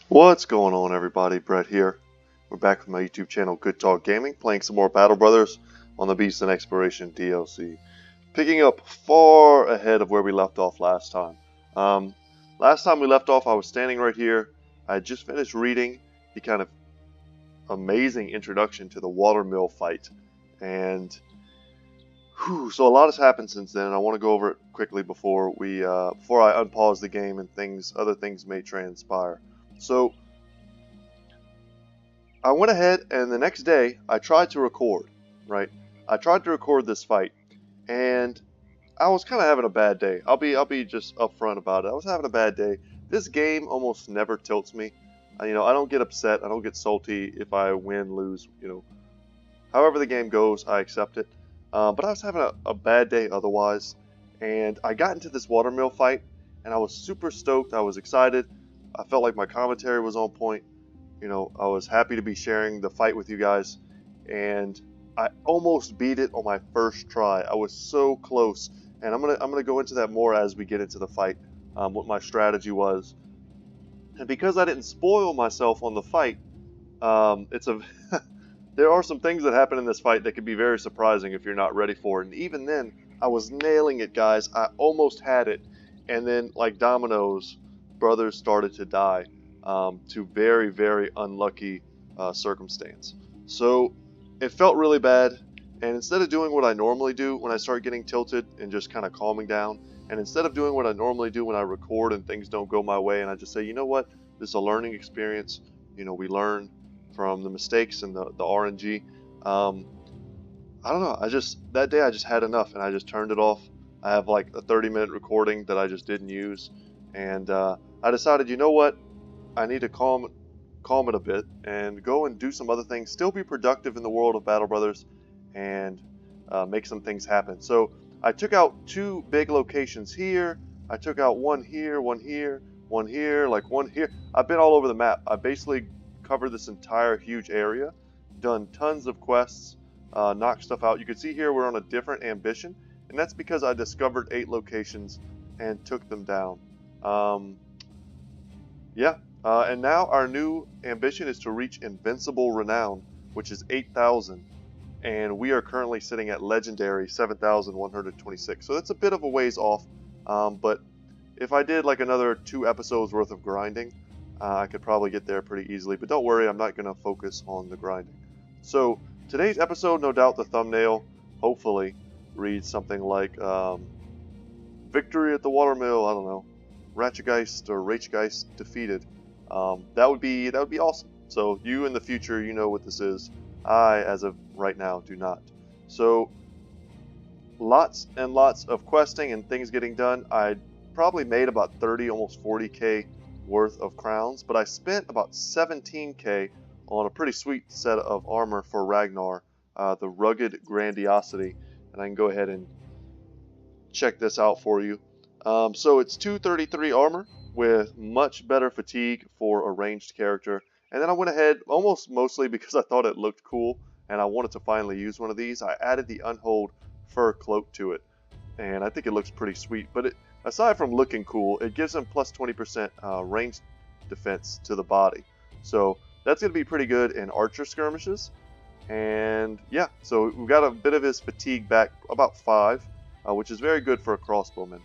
What's going on, everybody? Brett here. We're back with my YouTube channel, Good Talk Gaming, playing some more Battle Brothers on the Beast and Exploration DLC. Picking up far ahead of where we left off last time. Last time we left off, I was standing right here. I had just finished reading the kind of amazing introduction to the Windmill fight. And so a lot has happened since then, and I want to go over it quickly before I unpause the game and other things may transpire. So I went ahead and the next day I tried to record, right? I tried to record this fight and I was kind of having a bad day. I'll be just upfront about it. I was having a bad day. This game almost never tilts me. I don't get upset. I don't get salty if I win, lose, However the game goes, I accept it. But I was having a bad day otherwise, and I got into this Windmill fight and I was super stoked. I was excited. I felt like my commentary was on point. I was happy to be sharing the fight with you guys, and I almost beat it on my first try. I was so close, and I'm gonna go into that more as we get into the fight, what my strategy was. And because I didn't spoil myself on the fight, there are some things that happen in this fight that can be very surprising if you're not ready for it. And even then, I was nailing it, guys. I almost had it, and then like dominoes, brothers started to die to very, very unlucky circumstance. So it felt really bad, and instead of doing what I normally do when I start getting tilted and just kind of calming down, and instead of doing what I normally do when I record and things don't go my way, and I just say, you know what, this is a learning experience. We learn from the mistakes and the RNG. I don't know. That day I just had enough, and I just turned it off. I have like a 30-minute recording that I just didn't use, and I decided, you know what, I need to calm it a bit and go and do some other things. Still be productive in the world of Battle Brothers, and make some things happen. So I took out 2 big locations here. I took out one here, one here, one here, like one here. I've been all over the map. I basically covered this entire huge area, done tons of quests, knocked stuff out. You can see here we're on a different ambition, and that's because I discovered 8 locations and took them down. And now our new ambition is to reach Invincible Renown, which is 8,000, and we are currently sitting at Legendary 7,126. So that's a bit of a ways off, but if I did like another 2 episodes worth of grinding, I could probably get there pretty easily. But don't worry, I'm not going to focus on the grinding. So today's episode, no doubt the thumbnail, hopefully, reads something like Victory at the Windmill, I don't know, Ratchegeist or Rachgeist defeated. That would be awesome. So you in the future, you know what this is. I, as of right now, do not. So lots and lots of questing and things getting done. I probably made about 30, almost 40k worth of crowns, but I spent about 17k on a pretty sweet set of armor for Ragnar, the Rugged Grandiosity, and I can go ahead and check this out for you. So it's 233 armor with much better fatigue for a ranged character, and then I went ahead, almost mostly because I thought it looked cool and I wanted to finally use one of these, I added the Unhold fur cloak to it, and I think it looks pretty sweet. But aside from looking cool, it gives him plus 20% range defense to the body. So that's going to be pretty good in archer skirmishes. And yeah, so we've got a bit of his fatigue back, about 5, which is very good for a crossbowman.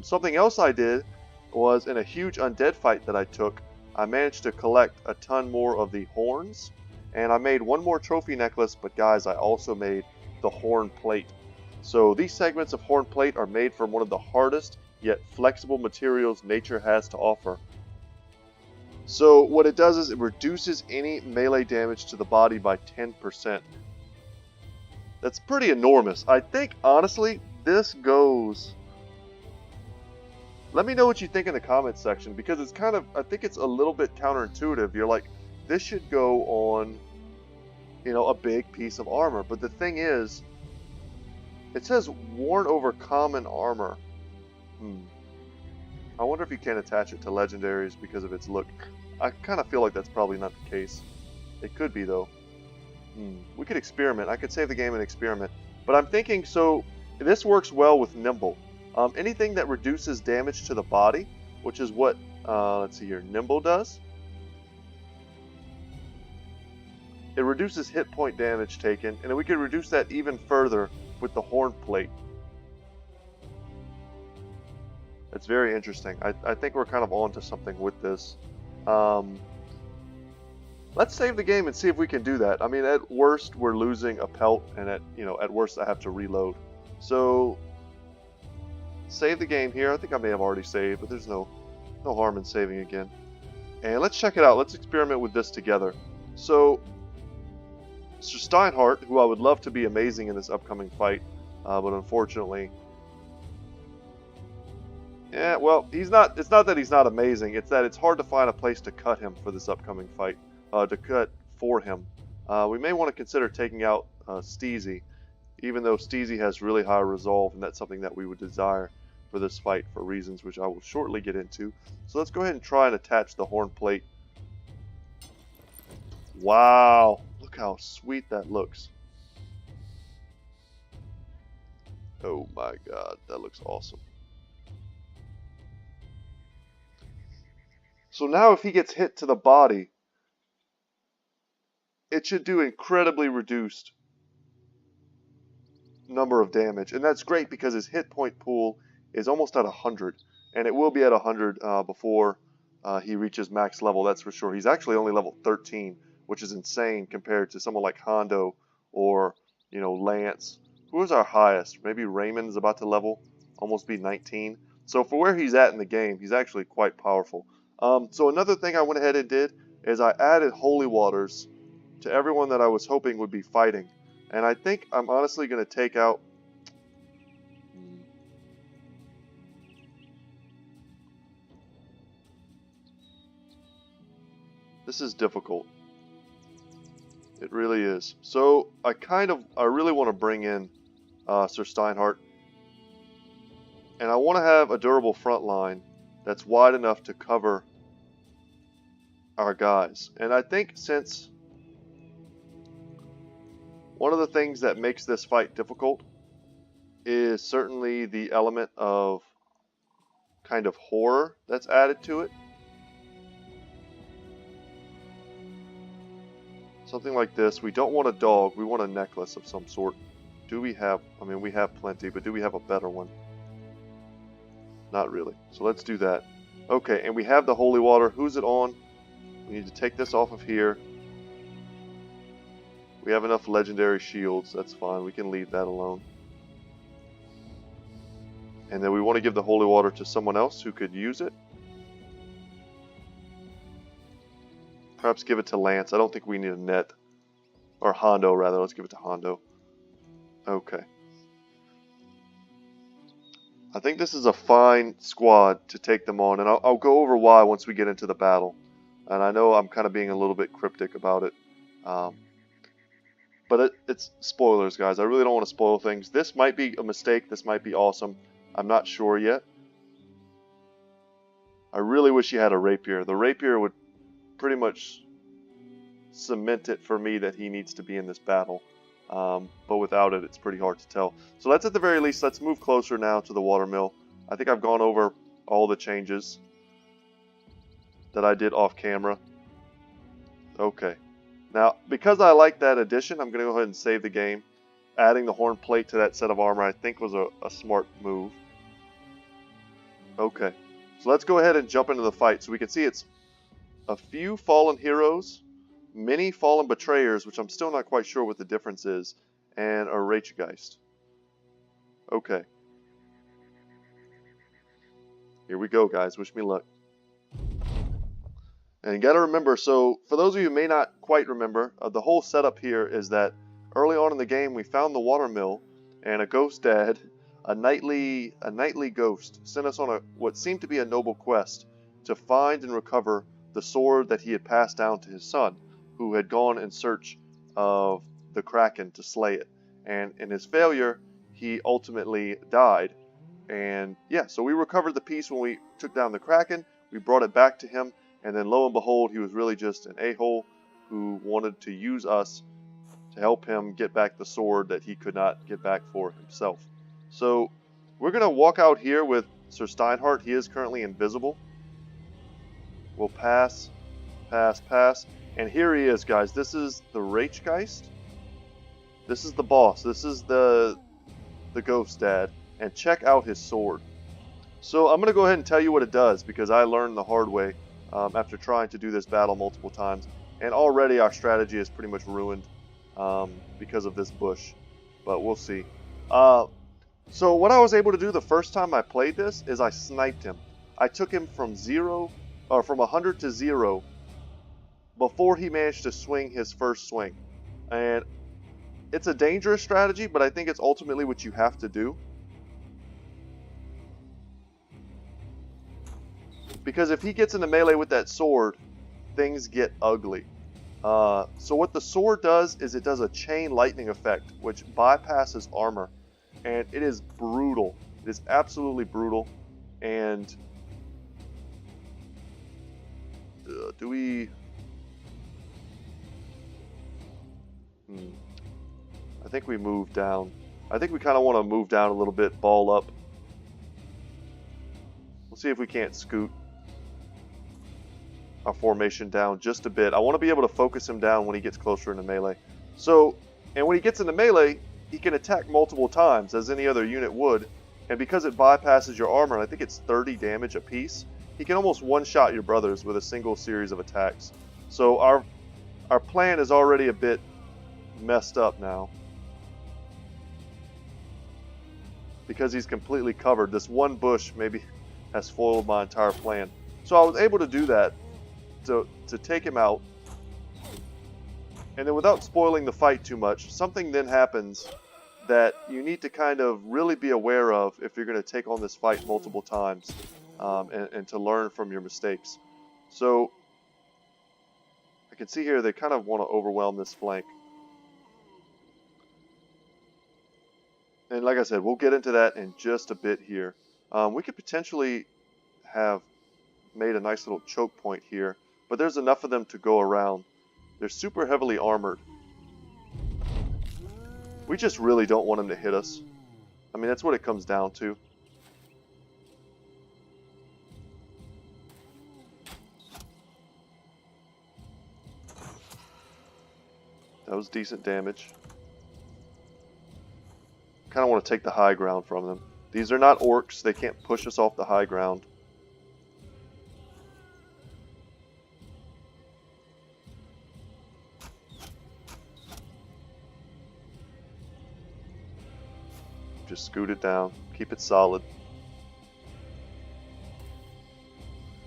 Something else I did was in a huge undead fight that I took, I managed to collect a ton more of the horns. And I made one more trophy necklace, but guys, I also made the horn plate. So these segments of horn plate are made from one of the hardest yet flexible materials nature has to offer. So what it does is it reduces any melee damage to the body by 10%. That's pretty enormous. I think, honestly, this goes... Let me know what you think in the comments section, because it's kind of, I think it's a little bit counterintuitive. You're like, this should go on, a big piece of armor. But the thing is, it says worn over common armor. I wonder if you can attach it to legendaries because of its look. I kind of feel like that's probably not the case. It could be, though. We could experiment. I could save the game and experiment. But I'm thinking, so this works well with Nimble. Anything that reduces damage to the body, which is what, let's see here, Nimble does. it reduces hit point damage taken, and then we can reduce that even further with the horn plate. It's very interesting. I think we're kind of onto something with this. Let's save the game and see if we can do that. I mean, at worst, we're losing a pelt, and at worst, I have to reload. So, save the game here. I think I may have already saved, but there's no harm in saving again. And let's check it out. Let's experiment with this together. So, Mr. Steinhardt, who I would love to be amazing in this upcoming fight, but unfortunately, yeah, well, he's not. It's not that he's not amazing. It's that it's hard to find a place to cut him for this upcoming fight. To cut for him. We may want to consider taking out Steezy, even though Steezy has really high resolve, and that's something that we would desire for this fight for reasons which I will shortly get into. So let's go ahead and try and attach the horn plate. Wow, look how sweet that looks. Oh my god, that looks awesome. So now if he gets hit to the body, it should do incredibly reduced number of damage. And that's great because his hit point pool is almost at 100. And it will be at 100 before he reaches max level, that's for sure. He's actually only level 13, which is insane compared to someone like Hondo or, Lance. Who is our highest? Maybe Raymond is about to level, almost be 19. So for where he's at in the game, he's actually quite powerful. So another thing I went ahead and did is I added holy waters to everyone that I was hoping would be fighting. And I think I'm honestly going to take out... This is difficult. It really is. So I really want to bring in Sir Steinhardt. And I want to have a durable front line that's wide enough to cover our guys. And I think since one of the things that makes this fight difficult is certainly the element of kind of horror that's added to it. Something like this. We don't want a dog, we want a necklace of some sort. Do we have, we have plenty, but do we have a better one? Not really. So let's do that. Okay, and we have the holy water. Who's it on? We need to take this off of here. We have enough legendary shields. That's fine. We can leave that alone. And then we want to give the holy water to someone else who could use it. Perhaps give it to Lance. I don't think we need a net. Or Hondo, rather. Let's give it to Hondo. Okay. I think this is a fine squad to take them on. And I'll go over why once we get into the battle. And I know I'm kind of being a little bit cryptic about it. But it's spoilers, guys. I really don't want to spoil things. This might be a mistake. This might be awesome. I'm not sure yet. I really wish he had a rapier. The rapier would pretty much cement it for me that he needs to be in this battle. But without it, it's pretty hard to tell. So let's at the very least, let's move closer now to the watermill. I think I've gone over all the changes that I did off camera. Okay. Now, because I like that addition, I'm going to go ahead and save the game. Adding the horn plate to that set of armor I think was a smart move. Okay. So let's go ahead and jump into the fight. So we can see it's a few fallen heroes, many fallen betrayers, which I'm still not quite sure what the difference is, and a Rachgeist. Okay. Here we go, guys. Wish me luck. And you got to remember, so for those of you who may not quite remember, the whole setup here is that early on in the game we found the watermill, and a ghost dad, a nightly ghost, sent us on what seemed to be a noble quest to find and recover the sword that he had passed down to his son, who had gone in search of the Kraken to slay it. And in his failure, he ultimately died. And yeah, so we recovered the piece when we took down the Kraken, we brought it back to him, and then lo and behold, he was really just an a-hole who wanted to use us to help him get back the sword that he could not get back for himself. So we're going to walk out here with Sir Steinhardt. He is currently invisible. We'll pass Pass, pass. And here he is, guys. This is the Reichgeist. This is the boss. This is the ghost dad. And check out his sword. So I'm going to go ahead and tell you what it does, because I learned the hard way after trying to do this battle multiple times. And already our strategy is pretty much ruined because of this bush. But we'll see. So what I was able to do the first time I played this is I sniped him. I took him from 100 to 0 before he managed to swing his first swing. And it's a dangerous strategy, but I think it's ultimately what you have to do. Because if he gets into melee with that sword, things get ugly. So what the sword does is it does a chain lightning effect, which bypasses armor. And it is brutal. It is absolutely brutal. And do we... I think we move down. I think we kind of want to move down a little bit, ball up. We'll see if we can't scoot our formation down just a bit. I want to be able to focus him down when he gets closer into melee. So, and when he gets into melee, he can attack multiple times as any other unit would. And because it bypasses your armor, and I think it's 30 damage a piece, he can almost one-shot your brothers with a single series of attacks. So our plan is already a bit messed up now. Because he's completely covered. This one bush maybe has foiled my entire plan. So I was able to do that to take him out. And then without spoiling the fight too much, something then happens that you need to kind of really be aware of if you're going to take on this fight multiple times and to learn from your mistakes. So I can see here they kind of want to overwhelm this flank. And like I said, we'll get into that in just a bit here. We could potentially have made a nice little choke point here, but there's enough of them to go around. They're super heavily armored. We just really don't want them to hit us. I mean, that's what it comes down to. That was decent damage. Kind of want to take the high ground from them. These are not orcs. They can't push us off the high ground. Just scoot it down. Keep it solid.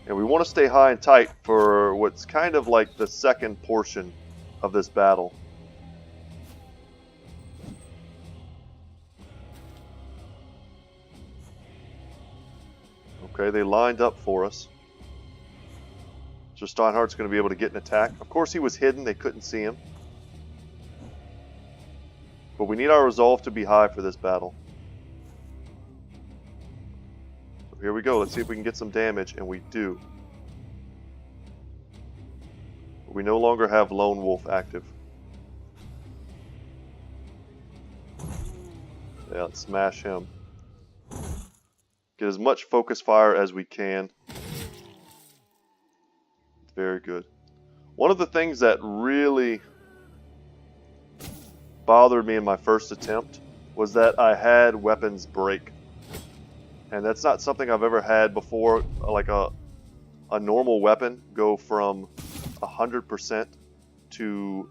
And we want to stay high and tight for what's kind of like the second portion of this battle. Okay, they lined up for us. So Steinhardt's going to be able to get an attack. Of course he was hidden, they couldn't see him. But we need our resolve to be high for this battle. So here we go, let's see if we can get some damage, and we do. But we no longer have Lone Wolf active. Yeah, let's smash him. Get as much focus fire as we can. Very good. One of the things that really bothered me in my first attempt was that I had weapons break. And that's not something I've ever had before. Like a normal weapon go from 100% to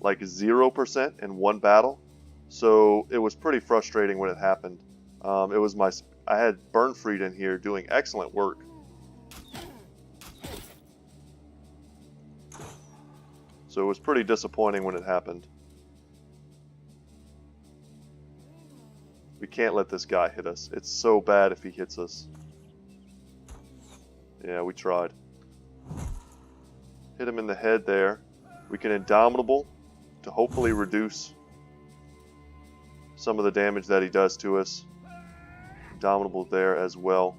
like 0% in one battle. So it was pretty frustrating when it happened. I had Burnfried in here doing excellent work. So it was pretty disappointing when it happened. We can't let this guy hit us. It's so bad if he hits us. Yeah, we tried. Hit him in the head there. We can Indomitable to hopefully reduce some of the damage that he does to us. Indomitable there as well.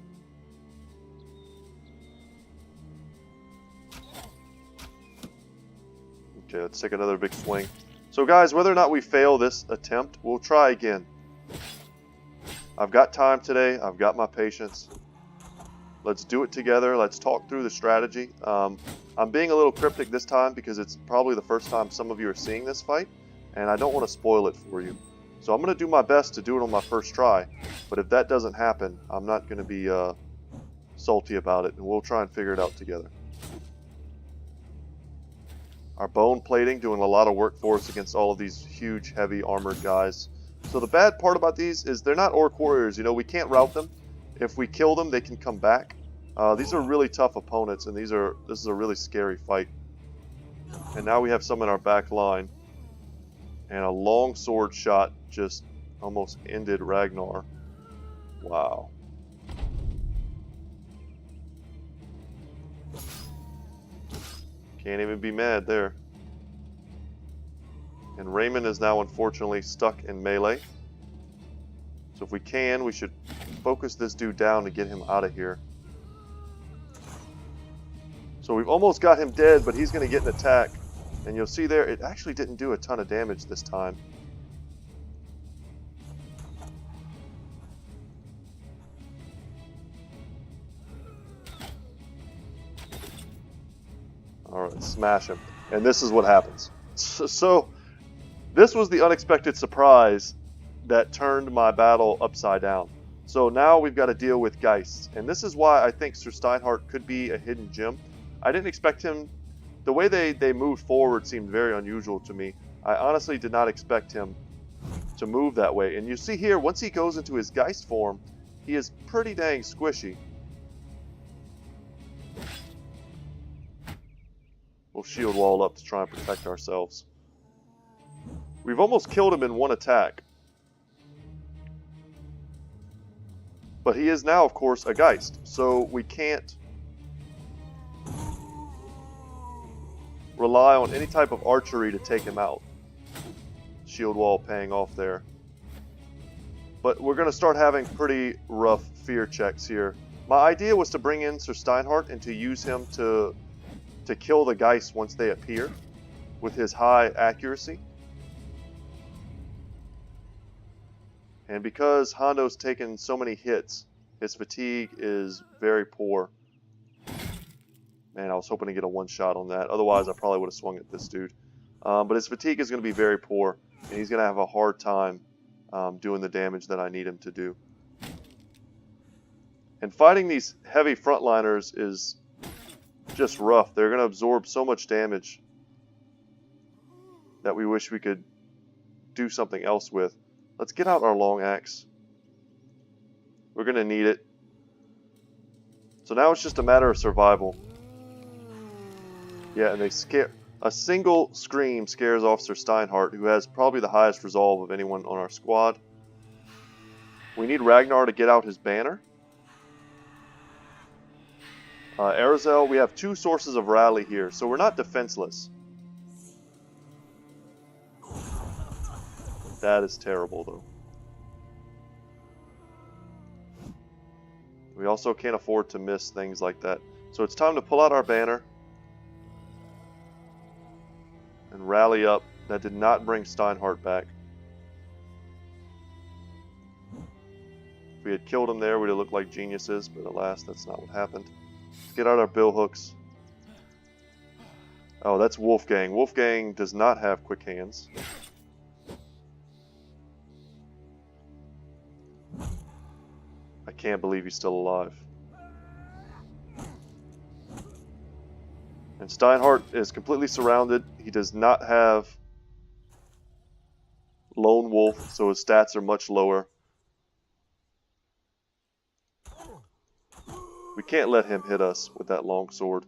Okay, let's take another big swing. So guys, whether or not we fail this attempt, we'll try again. I've got time today. I've got my patience. Let's do it together. Let's talk through the strategy. I'm being a little cryptic this time because it's probably the first time some of you are seeing this fight, and I don't want to spoil it for you. So I'm going to do my best to do it on my first try, but if that doesn't happen, I'm not going to be salty about it, and we'll try and figure it out together. Our bone plating doing a lot of work for us against all of these huge, heavy, armored guys. So the bad part about these is they're not orc warriors. You know, we can't rout them. If we kill them, they can come back. These are really tough opponents, and this is a really scary fight. And now we have some in our back line. And a long sword shot just almost ended Ragnar. Wow. Can't even be mad there. And Raymond is now unfortunately stuck in melee. So if we can, we should focus this dude down to get him out of here. So we've almost got him dead, but he's going to get an attack. And you'll see there, it actually didn't do a ton of damage this time. Alright, smash him. And this is what happens. So this was the unexpected surprise that turned my battle upside down. So now we've got to deal with Geists. And this is why I think Sir Steinhardt could be a hidden gem. I didn't expect him. The way they moved forward seemed very unusual to me. I honestly did not expect him to move that way. And you see here, once he goes into his Geist form, he is pretty dang squishy. We'll shield wall up to try and protect ourselves. We've almost killed him in one attack. But he is now, of course, a Geist. So we can't rely on any type of archery to take him out. Shield wall paying off there. But we're going to start having pretty rough fear checks here. My idea was to bring in Sir Steinhardt and to use him to kill the Geist once they appear with his high accuracy. And because Hondo's taken so many hits, his fatigue is very poor. Man, I was hoping to get a one-shot on that. Otherwise, I probably would have swung at this dude. But his fatigue is going to be very poor, and he's going to have a hard time doing the damage that I need him to do. And fighting these heavy frontliners is just rough. They're going to absorb so much damage that we wish we could do something else with. Let's get out our long axe. We're going to need it. So now it's just a matter of survival. Yeah, and they scare. A single scream scares off Sir Steinhardt, who has probably the highest resolve of anyone on our squad. We need Ragnar to get out his banner. Arazel, we have two sources of rally here, so we're not defenseless. That is terrible, though. We also can't afford to miss things like that. So it's time to pull out our banner and rally up. That did not bring Steinhardt back. If we had killed him there, we'd have looked like geniuses, but alas, that's not what happened. Let's get out our billhooks. Oh, that's Wolfgang. Wolfgang does not have quick hands. I can't believe he's still alive. And Steinhardt is completely surrounded. He does not have Lone Wolf, so his stats are much lower. We can't let him hit us with that long sword.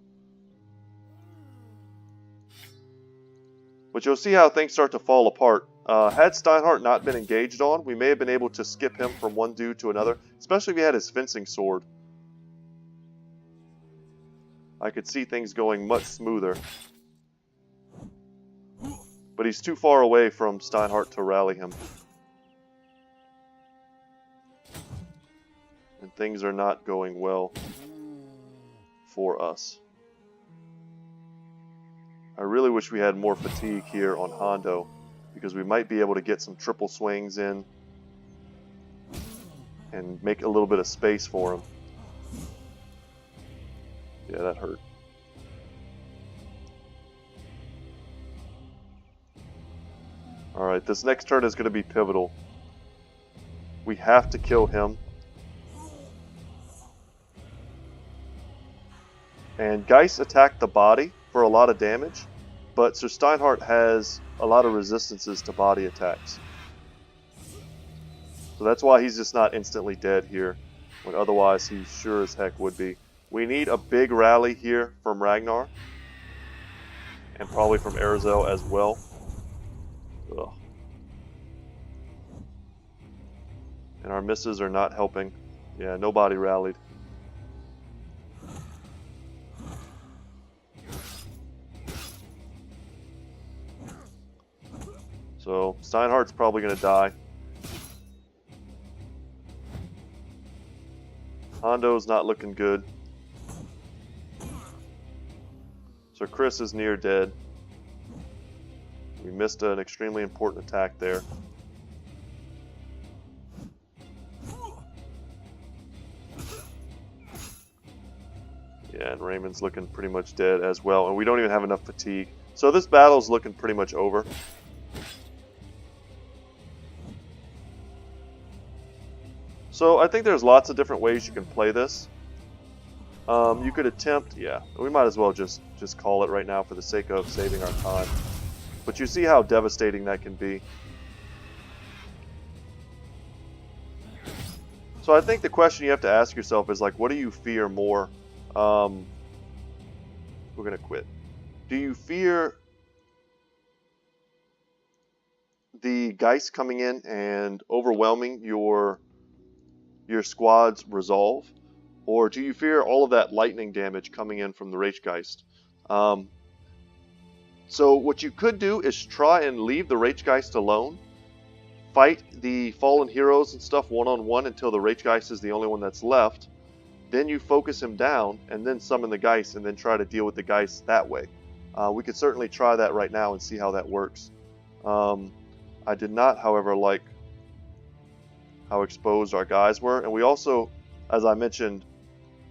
But you'll see how things start to fall apart. Had Steinhardt not been engaged on, we may have been able to skip him from one dude to another, especially if he had his fencing sword. I could see things going much smoother. But he's too far away from Steinhardt to rally him. And things are not going well for us. I really wish we had more fatigue here on Hondo, because we might be able to get some triple swings in and make a little bit of space for him. Yeah, that hurt. Alright, this next turn is going to be pivotal. We have to kill him. And Geist attacked the body for a lot of damage, but Sir Steinhardt has a lot of resistances to body attacks. So that's why he's just not instantly dead here, when otherwise he sure as heck would be. We need a big rally here from Ragnar, and probably from Arazel as well. Ugh. And our misses are not helping. Yeah, nobody rallied. So Steinhardt's probably going to die. Hondo's not looking good. So Chris is near dead. We missed an extremely important attack there. Yeah, and Raymond's looking pretty much dead as well, and we don't even have enough fatigue. So this battle's looking pretty much over. So I think there's lots of different ways you can play this. You could attempt, yeah, we might as well just call it right now for the sake of saving our time. But you see how devastating that can be. So I think the question you have to ask yourself is like, what do you fear more? We're going to quit. Do you fear the Geist coming in and overwhelming your squad's resolve? Or do you fear all of that lightning damage coming in from the Reichgeist? So what you could do is try and leave the Reichgeist alone. Fight the fallen heroes and stuff one-on-one until the Reichgeist is the only one that's left. Then you focus him down and then summon the Geist and then try to deal with the Geist that way. We could certainly try that right now and see how that works. I did not, however, like how exposed our guys were. And we also, as I mentioned,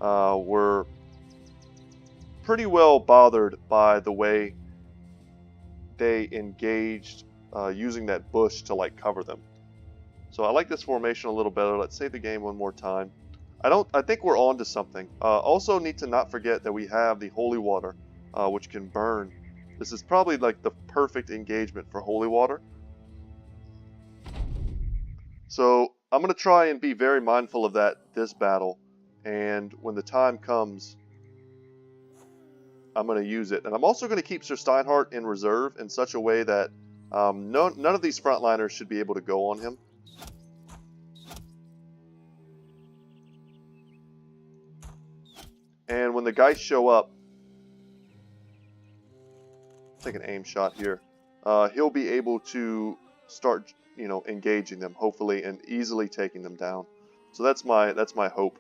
were pretty well bothered by the way they engaged using that bush to like cover them. So I like this formation a little better. Let's save the game one more time. I think we're on to something. Also need to not forget that we have the holy water, which can burn. This is probably like the perfect engagement for holy water. So I'm going to try and be very mindful of that this battle. And when the time comes, I'm going to use it. And I'm also going to keep Sir Steinhardt in reserve in such a way that none of these frontliners should be able to go on him. And when the Geist show up, take an aim shot here, he'll be able to start, engaging them, hopefully, and easily taking them down. So that's my hope.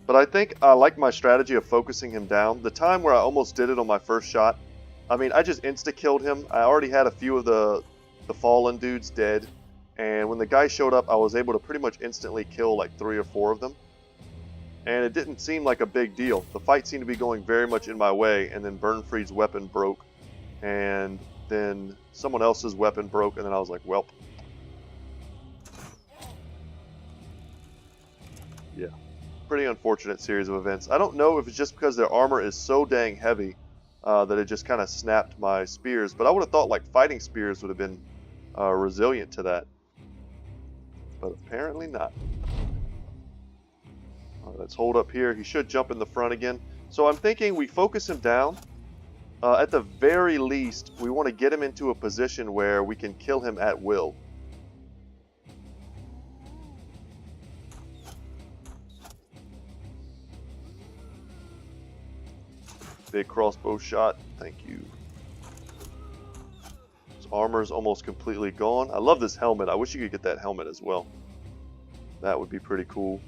But I think I like my strategy of focusing him down. The time where I almost did it on my first shot, I mean, I just insta-killed him. I already had a few of the fallen dudes dead. And when the guy showed up, I was able to pretty much instantly kill like 3 or 4 of them. And it didn't seem like a big deal. The fight seemed to be going very much in my way, and then Bernfried's weapon broke. And then someone else's weapon broke, and then I was like, welp. Yeah. Pretty unfortunate series of events. I don't know if it's just because their armor is so dang heavy that it just kind of snapped my spears, but I would have thought like fighting spears would have been resilient to that. But apparently not. Let's hold up here. He should jump in the front again. So I'm thinking we focus him down. At the very least, we want to get him into a position where we can kill him at will. Big crossbow shot. Thank you. His armor is almost completely gone. I love this helmet. I wish you could get that helmet as well. That would be pretty cool.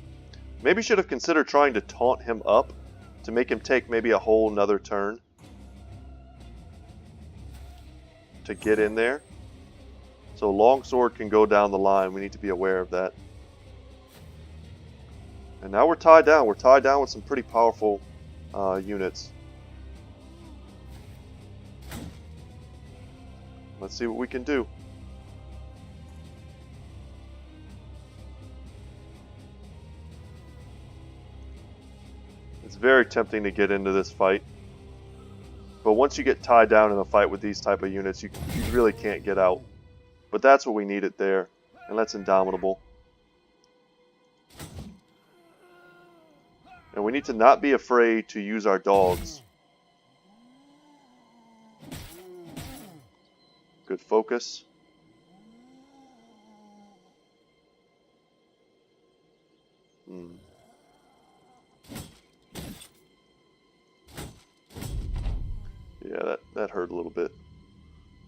Maybe should have considered trying to taunt him up to make him take maybe a whole nother turn to get in there. So longsword can go down the line. We need to be aware of that. And now we're tied down. We're tied down with some pretty powerful units. Let's see what we can do. It's very tempting to get into this fight. But once you get tied down in a fight with these type of units, you really can't get out. But that's what we needed there. And that's indomitable. And we need to not be afraid to use our dogs. Good focus. Yeah, that hurt a little bit.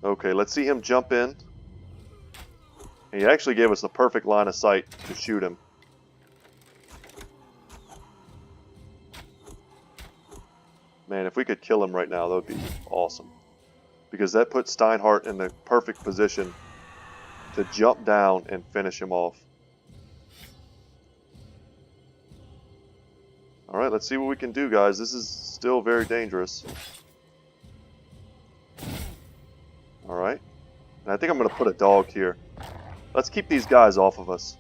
Okay, let's see him jump in. He actually gave us the perfect line of sight to shoot him. Man, if we could kill him right now, that would be awesome. Because that puts Steinhardt in the perfect position to jump down and finish him off. Alright, let's see what we can do, guys. This is still very dangerous. Alright. And I think I'm going to put a dog here. Let's keep these guys off of us.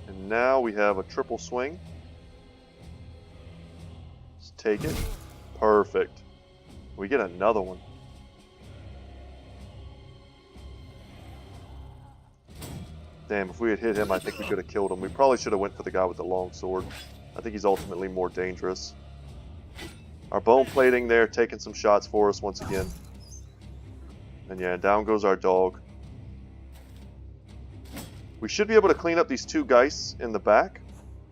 And now we have a triple swing. Let's take it. Perfect. We get another one. Damn, if we had hit him, I think we could have killed him. We probably should have went for the guy with the long sword. I think he's ultimately more dangerous. Our bone plating there, taking some shots for us once again. And yeah, down goes our dog. We should be able to clean up these two Geists in the back.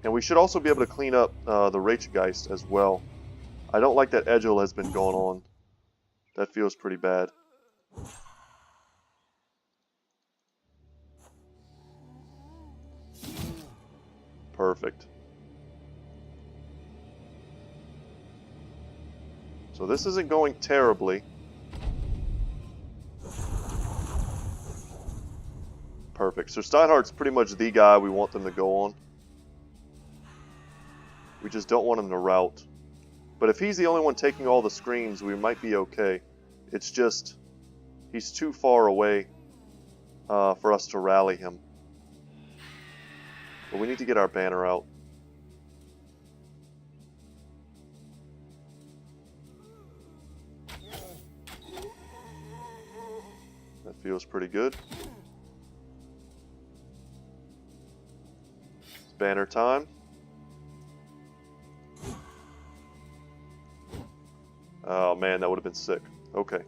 And we should also be able to clean up the Rachgeist as well. I don't like that Edgel has been going on. That feels pretty bad. Perfect. So this isn't going terribly. Perfect. So Steinhardt's pretty much the guy we want them to go on. We just don't want him to rout. But if he's the only one taking all the screens, we might be okay. It's just, he's too far away for us to rally him. But we need to get our banner out. That feels pretty good. It's banner time. Oh man, that would have been sick. Okay.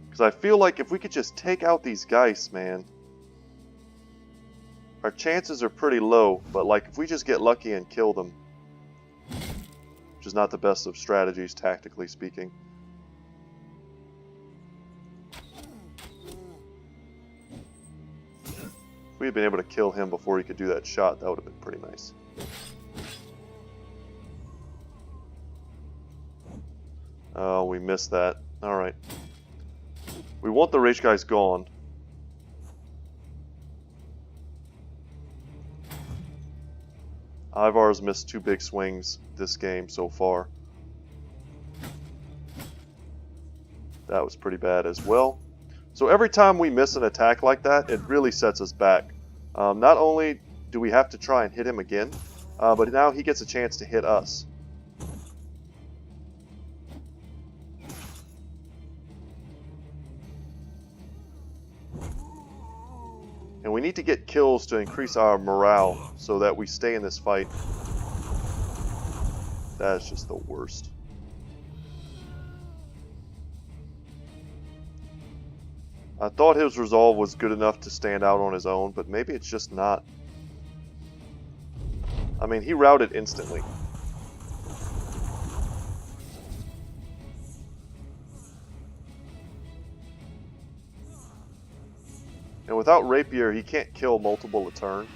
Because I feel like if we could just take out these Geists, man, our chances are pretty low, but like if we just get lucky and kill them, which is not the best of strategies tactically speaking. If we had been able to kill him before he could do that shot, that would have been pretty nice. Oh, we missed that. Alright. We want the Rage guys gone. Ivar's missed 2 big swings this game so far. That was pretty bad as well. So every time we miss an attack like that, it really sets us back. Not only do we have to try and hit him again, but now he gets a chance to hit us. And we need to get kills to increase our morale so that we stay in this fight. That is just the worst. I thought his resolve was good enough to stand out on his own, but maybe it's just not. I mean, he routed instantly. And without Rapier, he can't kill multiple a turn.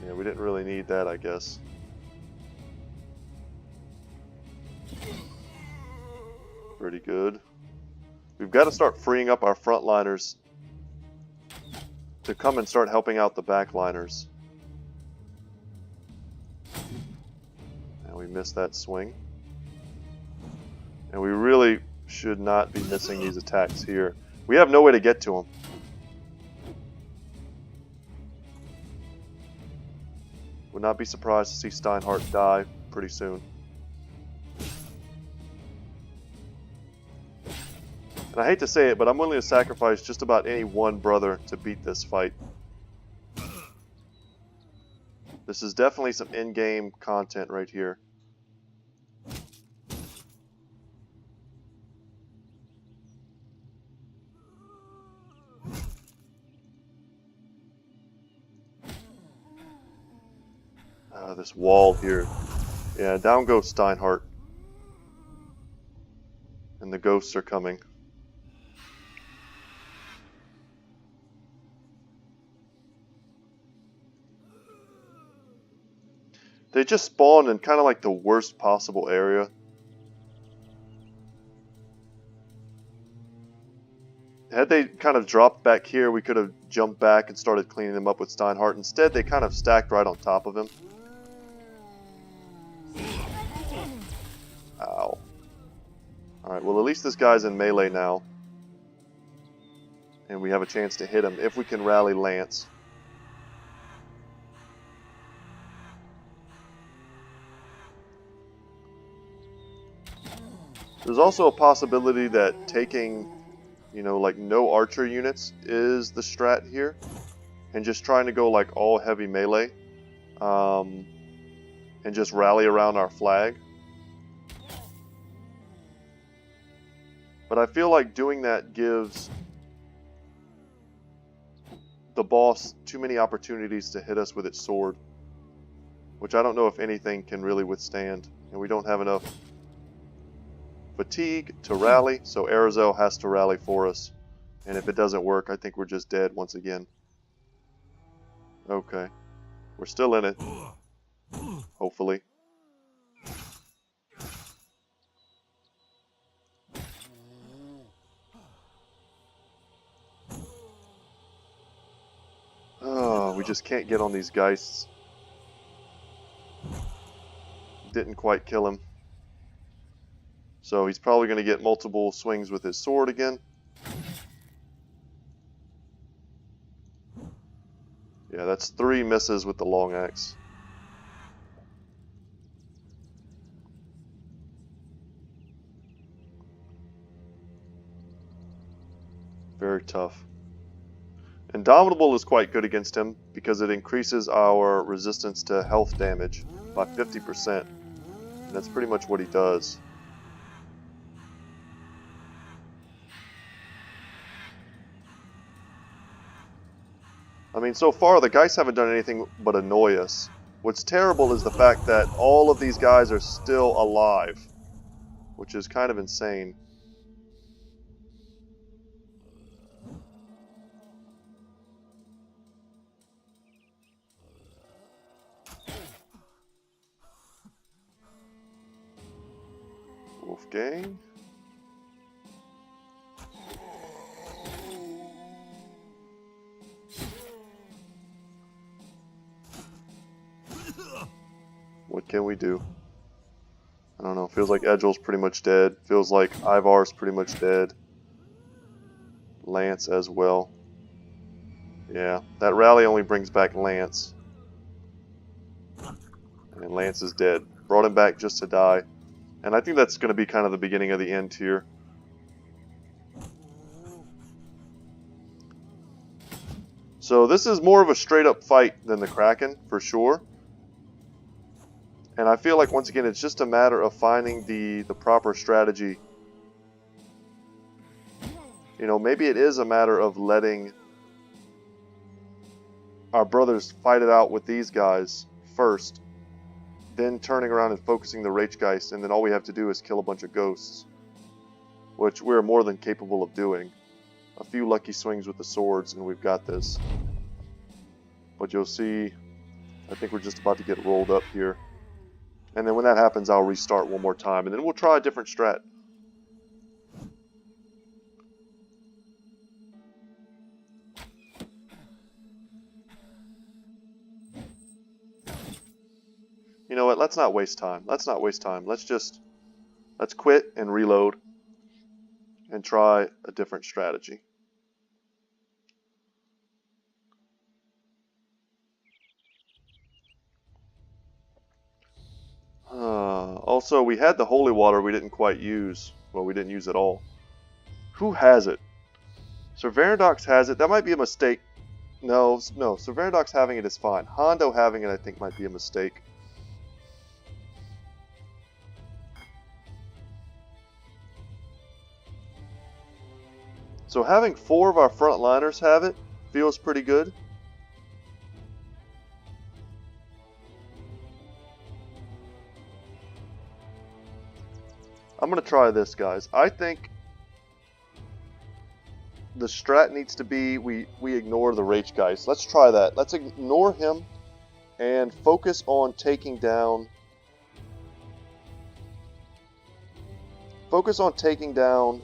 Yeah, we didn't really need that, I guess. Pretty good. We've got to start freeing up our frontliners to come and start helping out the backliners. And we missed that swing. And we really should not be missing these attacks here. We have no way to get to them. Would not be surprised to see Steinhardt die pretty soon. And I hate to say it, but I'm willing to sacrifice just about any one brother to beat this fight. This is definitely some in-game content right here. This wall here. Yeah, down goes Steinhardt. And the ghosts are coming. They just spawned in kind of like the worst possible area. Had they kind of dropped back here, we could have jumped back and started cleaning them up with Steinhardt. Instead, they kind of stacked right on top of him. Ow. Alright, well at least this guy's in melee now. And we have a chance to hit him if we can rally Lance. There's also a possibility that taking, you know, like no archer units is the strat here. And just trying to go like all heavy melee. And just rally around our flag. But I feel like doing that gives the boss too many opportunities to hit us with its sword. Which I don't know if anything can really withstand. And we don't have enough fatigue to rally, so Arazel has to rally for us. And if it doesn't work, I think we're just dead once again. Okay. We're still in it. Hopefully. Oh, we just can't get on these geists. Didn't quite kill him. So he's probably going to get multiple swings with his sword again. Yeah, that's 3 misses with the long axe. Very tough. Indomitable is quite good against him because it increases our resistance to health damage by 50%. And that's pretty much what he does. I mean, so far the guys haven't done anything but annoy us. What's terrible is the fact that all of these guys are still alive, which is kind of insane. Wolfgang. What can we do? I don't know. Feels like Edgel's pretty much dead. Feels like Ivar's pretty much dead. Lance as well. Yeah, that rally only brings back Lance. And Lance is dead. Brought him back just to die. And I think that's going to be kind of the beginning of the end here. So this is more of a straight up fight than the Kraken, for sure. And I feel like, once again, it's just a matter of finding the proper strategy. You know, maybe it is a matter of letting our brothers fight it out with these guys first. Then turning around and focusing the Rachgeist, and then all we have to do is kill a bunch of ghosts. Which we're more than capable of doing. A few lucky swings with the swords, and we've got this. But you'll see I think we're just about to get rolled up here. And then when that happens, I'll restart one more time, and then we'll try a different strat. You know what? Let's not waste time. Let's not waste time. Let's quit and reload and try a different strategy. Also, we had the holy water we didn't quite use. Well, we didn't use it all. Who has it? Sir Verandox has it. That might be a mistake. No. Sir Verandox having it is fine. Hondo having it, I think, might be a mistake. So having 4 of our frontliners have it feels pretty good. I'm going to try this, guys. I think the strat needs to be we ignore the Rage Geist. Let's try that. Let's ignore him and focus on taking down... Focus on taking down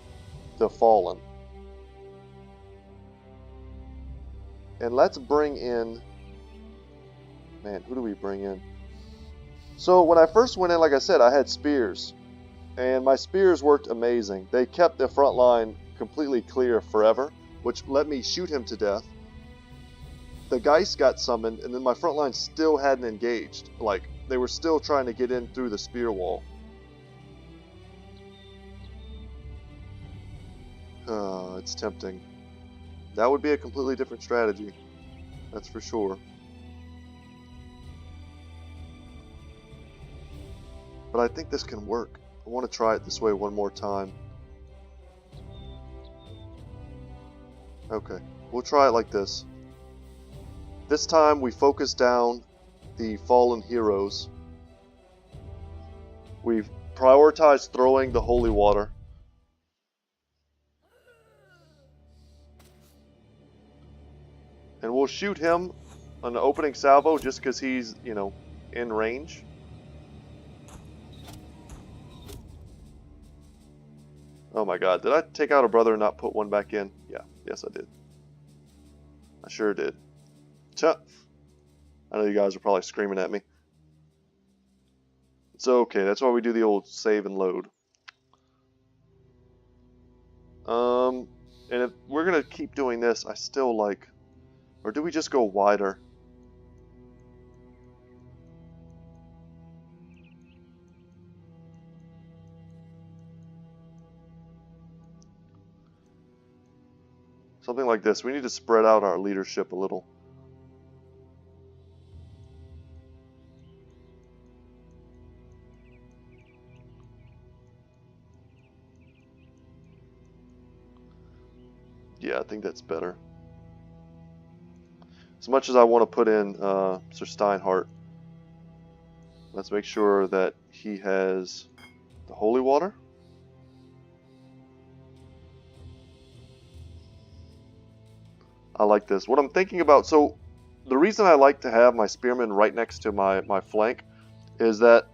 the Fallen. And let's bring in... Man, who do we bring in? So when I first went in, like I said, I had spears. And my spears worked amazing. They kept the front line completely clear forever, which let me shoot him to death. The Geist got summoned, and then my front line still hadn't engaged. Like, they were still trying to get in through the spear wall. It's tempting. That would be a completely different strategy. That's for sure. But I think this can work. I want to try it this way one more time. Okay, we'll try it like this. This time we focus down the fallen heroes. We've prioritized throwing the holy water. And we'll shoot him on the opening salvo just because he's, you know, in range. Oh my god, did I take out a brother and not put one back in? Yeah, yes I did. I sure did. Chuh. I know you guys are probably screaming at me. It's okay, that's why we do the old save and load. And if we're gonna keep doing this, I still like... Or do we just go wider? Something like this. We need to spread out our leadership a little. Yeah, I think that's better. As much as I want to put in Sir Steinhardt, let's make sure that he has the holy water. I like this. What I'm thinking about, so the reason I like to have my spearmen right next to my flank is that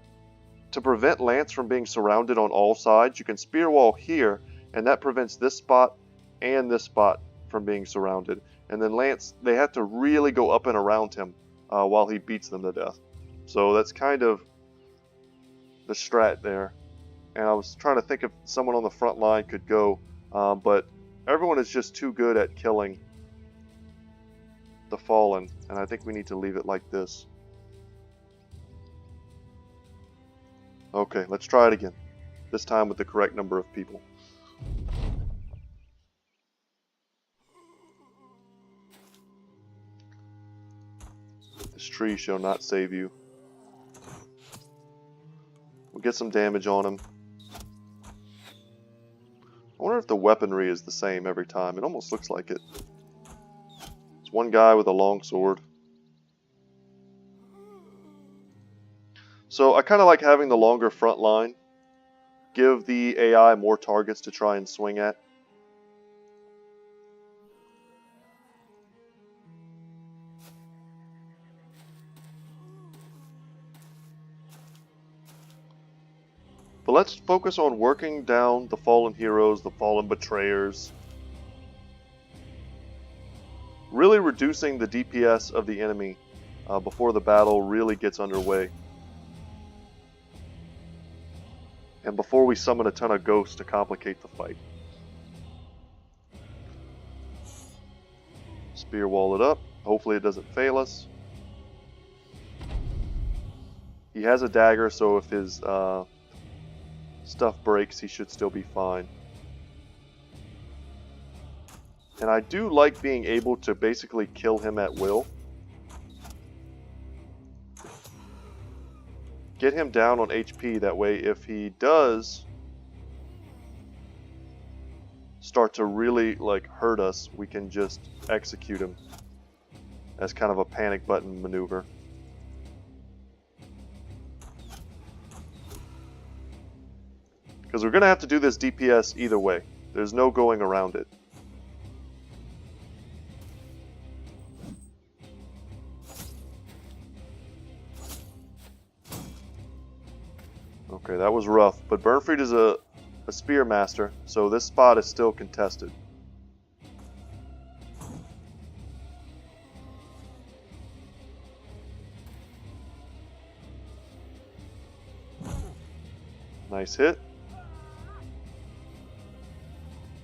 to prevent Lance from being surrounded on all sides, you can spear wall here, and that prevents this spot and this spot from being surrounded. And then Lance, they have to really go up and around him while he beats them to death. So that's kind of the strat there. And I was trying to think if someone on the front line could go, but everyone is just too good at killing the Fallen, and I think we need to leave it like this. Okay, let's try it again. This time with the correct number of people. This tree shall not save you. We'll get some damage on him. I wonder if the weaponry is the same every time. It almost looks like it. It's one guy with a long sword. So I kind of like having the longer front line. Give the AI more targets to try and swing at. But let's focus on working down the fallen heroes, the fallen betrayers. Really reducing the DPS of the enemy before the battle really gets underway. And before we summon a ton of ghosts to complicate the fight. Spear wall it up. Hopefully it doesn't fail us. He has a dagger, so if his stuff breaks, he should still be fine. And I do like being able to basically kill him at will. Get him down on HP, that way if he does start to really hurt us, we can just execute him as kind of a panic button maneuver. Because we're going to have to do this DPS either way. There's no going around it. Okay, that was rough, but Burnfried is a spear master, so this spot is still contested. Nice hit.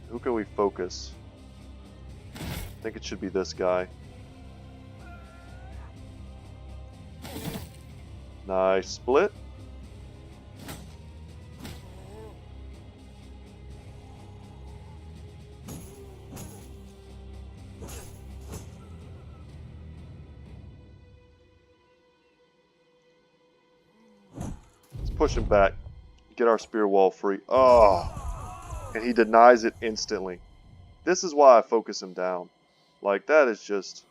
Who can we focus? I think it should be this guy. Nice split. Push him back. Get our spear wall free. Oh! And he denies it instantly. This is why I focus him down. That is just...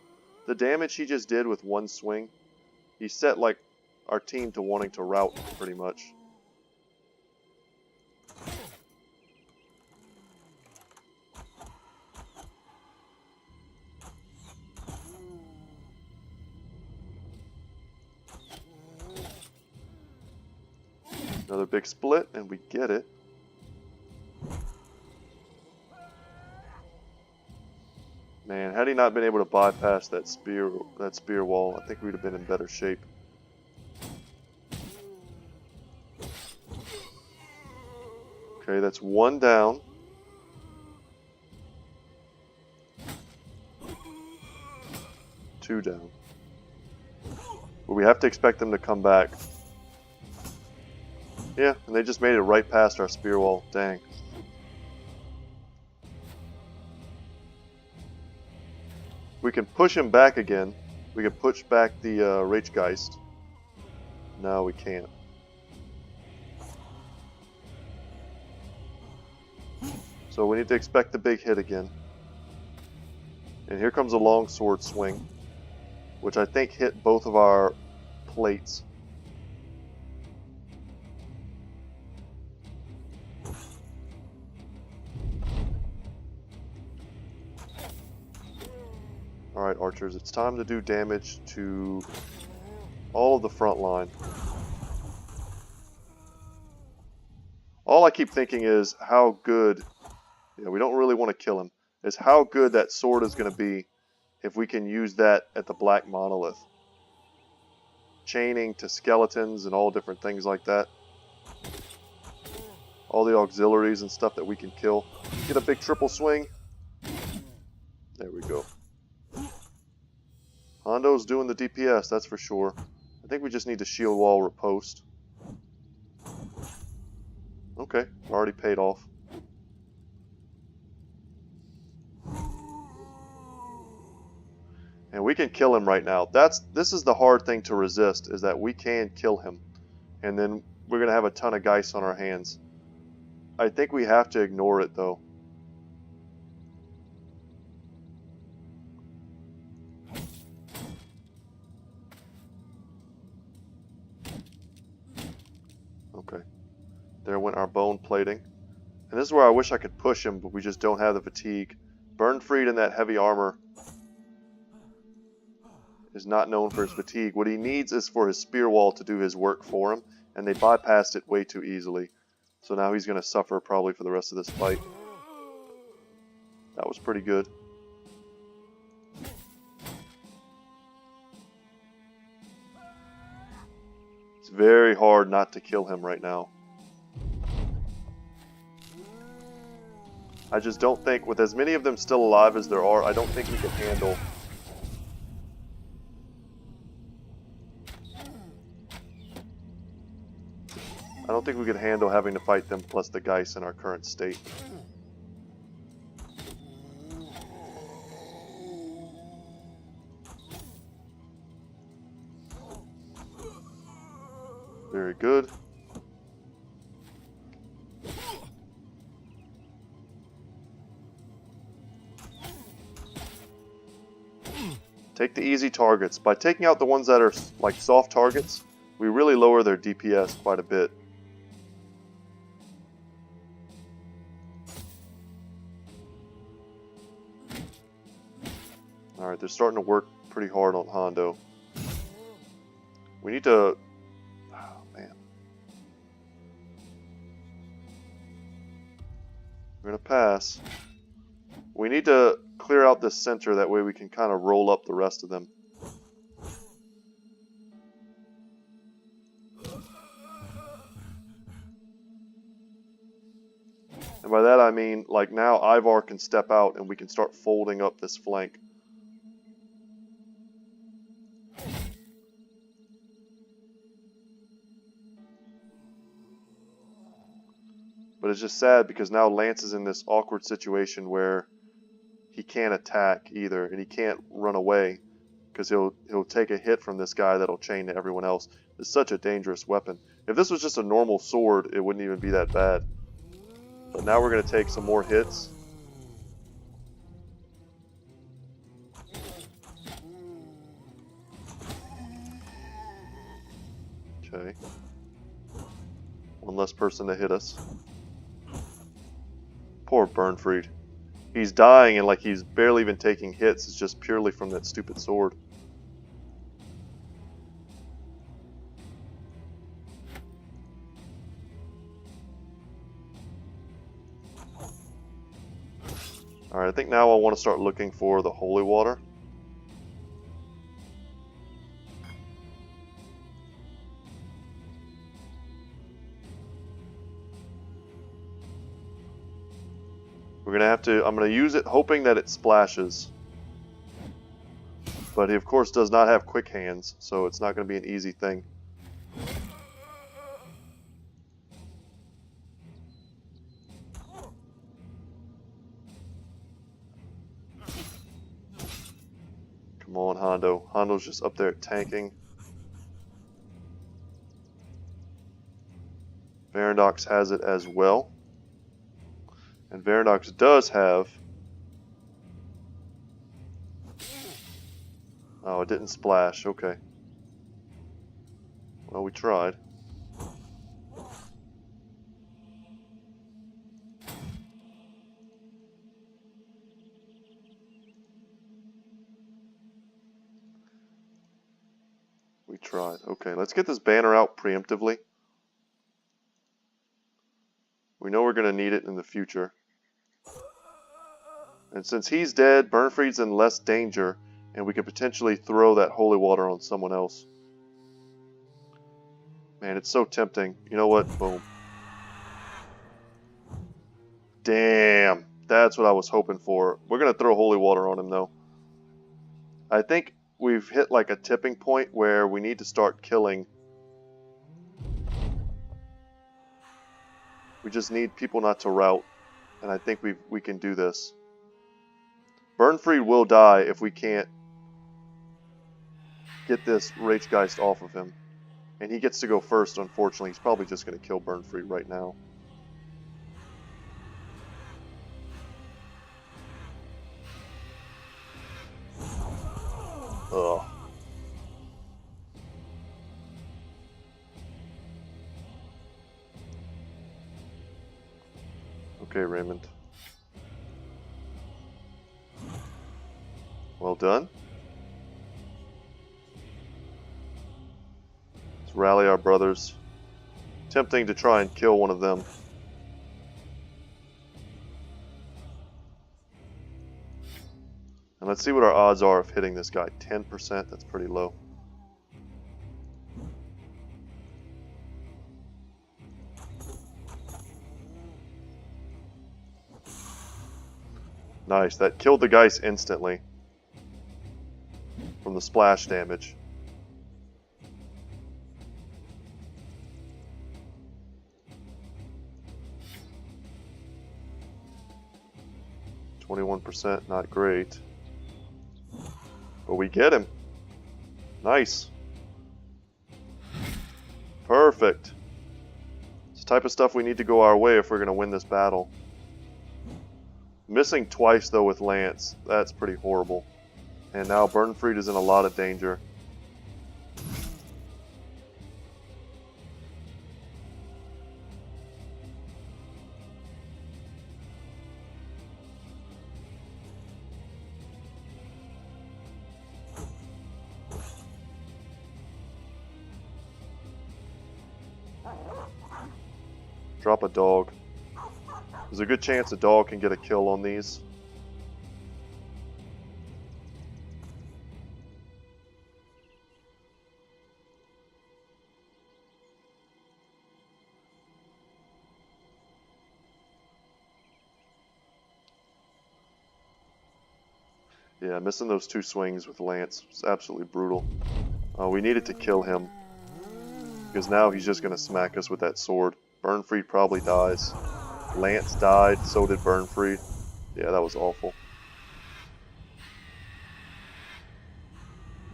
The damage he just did with one swing. He set, our team to wanting to rout, pretty much. Another big split, and we get it. Man, had he not been able to bypass that spear wall, I think we'd have been in better shape. Okay, that's one down. Two down. But we have to expect them to come back. Yeah, and they just made it right past our spear wall. Dang. We can push him back again. We can push back the Rachgeist. No, we can't. So we need to expect the big hit again. And here comes a long sword swing, which I think hit both of our plates. Alright, archers, it's time to do damage to all of the front line. All I keep thinking is how good, we don't really want to kill him, is how good that sword is going to be if we can use that at the Black Monolith. Chaining to skeletons and all different things like that. All the auxiliaries and stuff that we can kill. Get a big triple swing. There we go. Hondo's doing the DPS, that's for sure. I think we just need to shield wall riposte. Okay, already paid off. And we can kill him right now. This is the hard thing to resist, is that we can kill him. And then we're going to have a ton of Geists on our hands. I think we have to ignore it, though. Okay. There went our bone plating. And this is where I wish I could push him, but we just don't have the fatigue. Burnfried in that heavy armor is not known for his fatigue. What he needs is for his spear wall to do his work for him, and they bypassed it way too easily. So now he's going to suffer probably for the rest of this fight. That was pretty good. It's very hard not to kill him right now. I just don't think, with as many of them still alive as there are, I don't think we can handle... I don't think we could handle having to fight them plus the Geist in our current state. Very good. Take the easy targets. By taking out the ones that are like soft targets, we really lower their DPS quite a bit. Alright, they're starting to work pretty hard on Hondo. We need to... Oh, man. We're going to pass. We need to clear out this center, that way we can kind of roll up the rest of them. And by that I mean, like now Ivar can step out and we can start folding up this flank. But it's just sad because now Lance is in this awkward situation where he can't attack either, and he can't run away because he'll take a hit from this guy that'll chain to everyone else. It's such a dangerous weapon. If this was just a normal sword, it wouldn't even be that bad. But now we're going to take some more hits. Okay. One less person to hit us. Poor Bernfried. He's dying and like he's barely even taking hits. It's just purely from that stupid sword. Alright, I think now I want to start looking for the holy water. We're going to have to, I'm going to use it hoping that it splashes. But he of course does not have quick hands, so it's not going to be an easy thing. Come on, Hondo. Hondo's just up there tanking. Varandox has it as well. And Varandox does have... Oh, it didn't splash. Okay. Well, we tried. We tried. Okay, let's get this banner out preemptively. We know we're going to need it in the future. And since he's dead, Bernfried's in less danger, and we could potentially throw that holy water on someone else. Man, it's so tempting. You know what? Boom. Damn. That's what I was hoping for. We're going to throw holy water on him, though. I think we've hit like a tipping point where we need to start killing. We just need people not to rout. And I think we can do this. Bernfried will die if we can't get this Rachgeist off of him. And he gets to go first, unfortunately. He's probably just going to kill Bernfried right now. Ugh. Okay, Raymond. Well done. Let's rally our brothers. Tempting to try and kill one of them. Let's see what our odds are of hitting this guy. 10%, that's pretty low. Nice, that killed the Geist instantly from the splash damage. %, not great. But we get him. Nice. Perfect. It's the type of stuff we need to go our way if we're going to win this battle. Missing twice, though, with Lance. That's pretty horrible. And now Burnfried is in a lot of danger. Drop a dog. There's a good chance a dog can get a kill on these. Yeah, missing those 2 swings with Lance was absolutely brutal. We needed to kill him, because now he's just going to smack us with that sword. Burnfried probably dies. Lance died, so did Burnfried. Yeah, that was awful.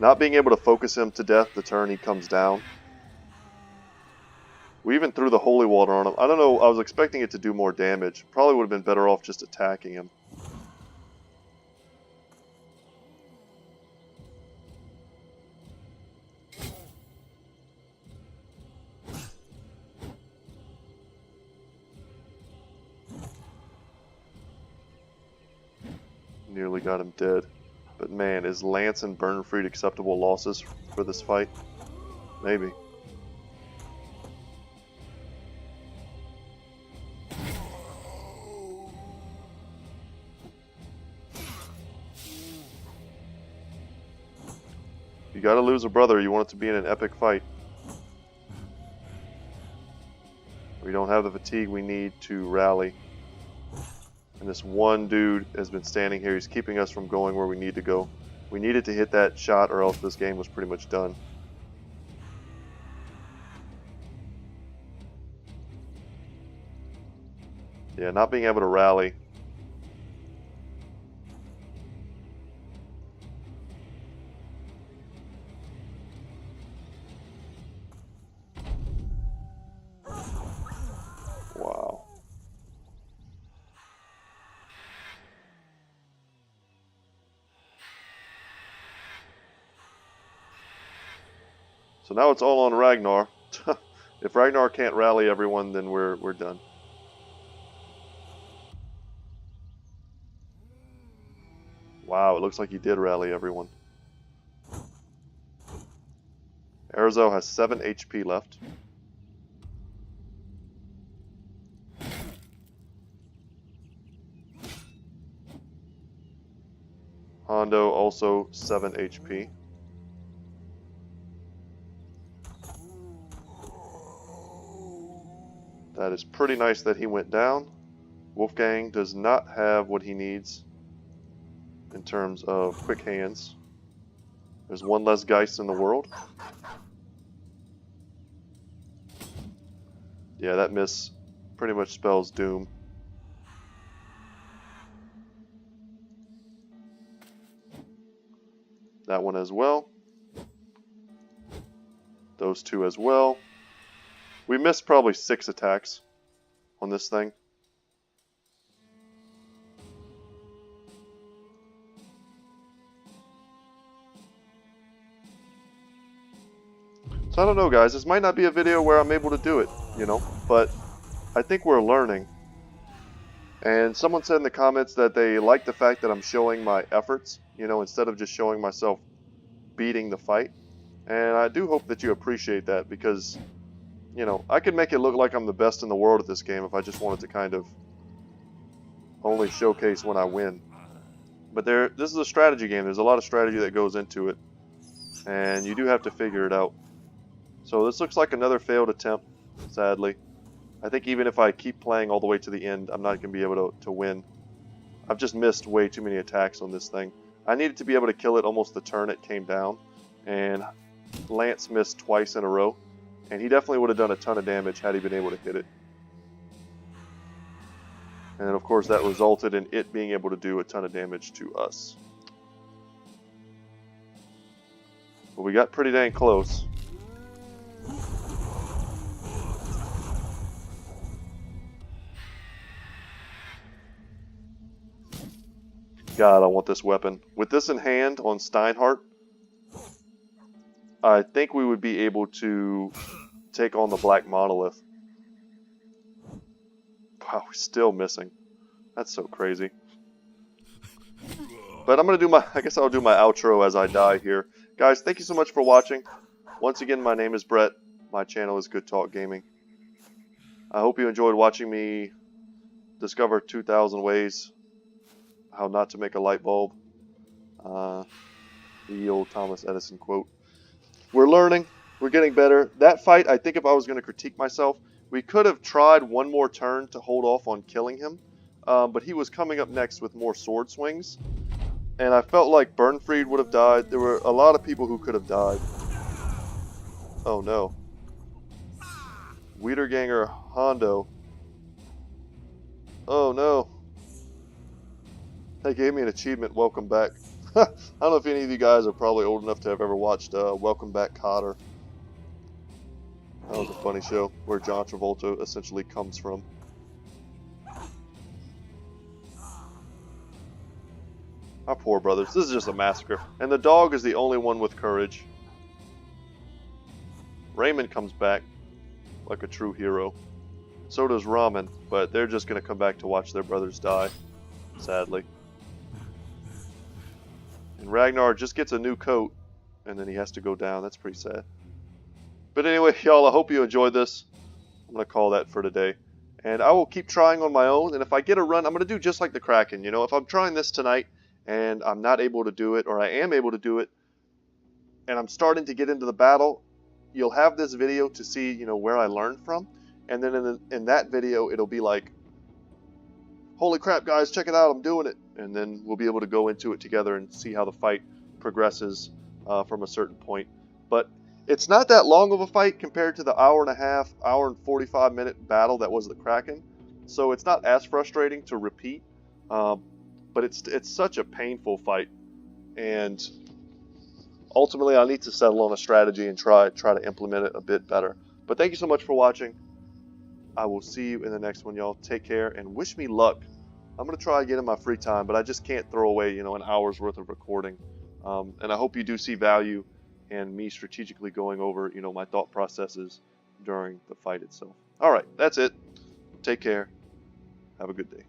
Not being able to focus him to death the turn he comes down. We even threw the holy water on him. I don't know, I was expecting it to do more damage. Probably would have been better off just attacking him. Nearly got him dead. But man, is Lance and Burnfried acceptable losses for this fight? Maybe. You gotta lose a brother, you want it to be in an epic fight. We don't have the fatigue we need to rally. And this one dude has been standing here. He's keeping us from going where we need to go. We needed to hit that shot or else this game was pretty much done. Yeah, not being able to rally. Wow. So now it's all on Ragnar. If Ragnar can't rally everyone, then we're done. Wow, it looks like he did rally everyone. Erzo has 7 HP left. Hondo also 7 HP. That is pretty nice that he went down. Wolfgang does not have what he needs in terms of quick hands. There's one less Geist in the world. Yeah, that miss pretty much spells doom. That one as well. Those 2 as well. We missed probably 6 attacks on this thing. So I don't know, guys. This might not be a video where I'm able to do it, you know, but I think we're learning. And someone said in the comments that they like the fact that I'm showing my efforts, you know, instead of just showing myself beating the fight. And I do hope that you appreciate that, because, you know, I could make it look like I'm the best in the world at this game if I just wanted to kind of only showcase when I win. But this is a strategy game. There's a lot of strategy that goes into it, and you do have to figure it out. So this looks like another failed attempt, sadly. I think even if I keep playing all the way to the end, I'm not going to be able to win. I've just missed way too many attacks on this thing. I needed to be able to kill it almost the turn it came down, and Lance missed twice in a row, and he definitely would have done a ton of damage had he been able to hit it. And then of course that resulted in it being able to do a ton of damage to us. But we got pretty dang close. God, I want this weapon. With this in hand on Steinhardt, I think we would be able to take on the Black Monolith. Wow, we're still missing. That's so crazy. But I'm going to do I guess I'll do my outro as I die here. Guys, thank you so much for watching. Once again, my name is Brett. My channel is Good Talk Gaming. I hope you enjoyed watching me discover 2,000 ways how not to make a light bulb. The old Thomas Edison quote. We're learning. We're getting better. That fight, I think if I was going to critique myself, we could have tried one more turn to hold off on killing him. But he was coming up next with more sword swings. And I felt like Bernfried would have died. There were a lot of people who could have died. Oh no. Wiederganger Hondo. Oh no. They gave me an achievement, Welcome Back. I don't know if any of you guys are probably old enough to have ever watched Welcome Back, Kotter. That was a funny show where John Travolta essentially comes from. Our poor brothers. This is just a massacre. And the dog is the only one with courage. Raymond comes back like a true hero. So does Ramen, but they're just going to come back to watch their brothers die, sadly. And Ragnar just gets a new coat, and then he has to go down. That's pretty sad. But anyway, y'all, I hope you enjoyed this. I'm going to call that for today. And I will keep trying on my own, and if I get a run, I'm going to do just like the Kraken. You know, if I'm trying this tonight, and I'm not able to do it, or I am able to do it, and I'm starting to get into the battle, you'll have this video to see, you know, where I learned from. And then in that video, it'll be like, holy crap, guys, check it out, I'm doing it. And then we'll be able to go into it together and see how the fight progresses from a certain point. But it's not that long of a fight compared to the hour and a half, hour and 45-minute battle that was the Kraken. So it's not as frustrating to repeat, but it's such a painful fight. And ultimately, I need to settle on a strategy and try to implement it a bit better. But thank you so much for watching. I will see you in the next one, y'all. Take care and wish me luck. I'm going to try again in my free time, but I just can't throw away, you know, an hour's worth of recording. And I hope you do see value in me strategically going over, you know, my thought processes during the fight itself. All right, that's it. Take care. Have a good day.